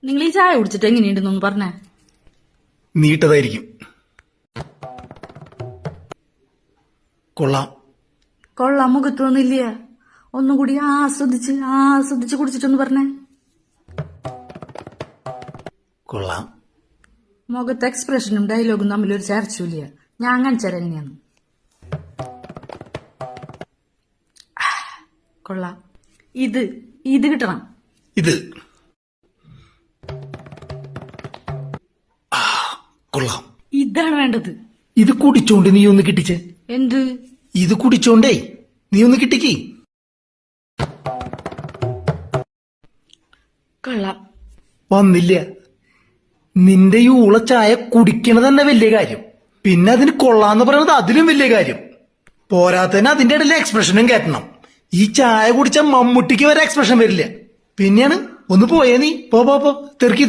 നിങ്ങൾ ഈ ചായ കുടിച്ചിട്ട് എങ്ങനെയുണ്ടെന്നൊന്ന് പറഞ്ഞേ. നീട്ടതായിരിക്കും. കൊള്ളാം. കൊള്ളാം മുഖത്തൊന്നുമില്ല. ഒന്നുകൂടി ആസ്വദിച്ച് കുടിച്ചിട്ടൊന്ന് പറഞ്ഞേ. കൊള്ളാം. മുഖത്തെ എക്സ്പ്രഷനും ഡയലോഗും തമ്മിലൊരു ചർച്ചയില്ല. ഞാൻ കാണിച്ചാൽ എങ്ങനെയാണ്. കൊള്ളാം. ഇത് കിട്ടണം. ഇത് കൊള്ളാം. ഇതാണ് വേണ്ടത്. ഇത് കുടിച്ചോണ്ട് നീ ഒന്ന് കിട്ടിച്ചേ. എന്ത്? ഇത് കുടിച്ചോണ്ടേ നീ ഒന്ന് കിട്ടിക്ക്. കൊള്ളാം. വന്നില്ല. നിന്റെ ഈ ഊള ചായ കുടിക്കണത് തന്നെ വലിയ കാര്യം, പിന്നെ അതിന് കൊള്ളാന്ന് പറയുന്നത് അതിലും വലിയ കാര്യം. പോരാത്തന്നെ അതിന്റെ ഇടയിൽ എക്സ്പ്രഷനും കേട്ടണം. ഈ ചായ കുടിച്ച മമ്മൂട്ടിക്ക് വരെ എക്സ്പ്രഷൻ വരില്ല. പിന്നെയാണ് ഒന്ന് പോയേ നീ. പോ തെറുക്കി.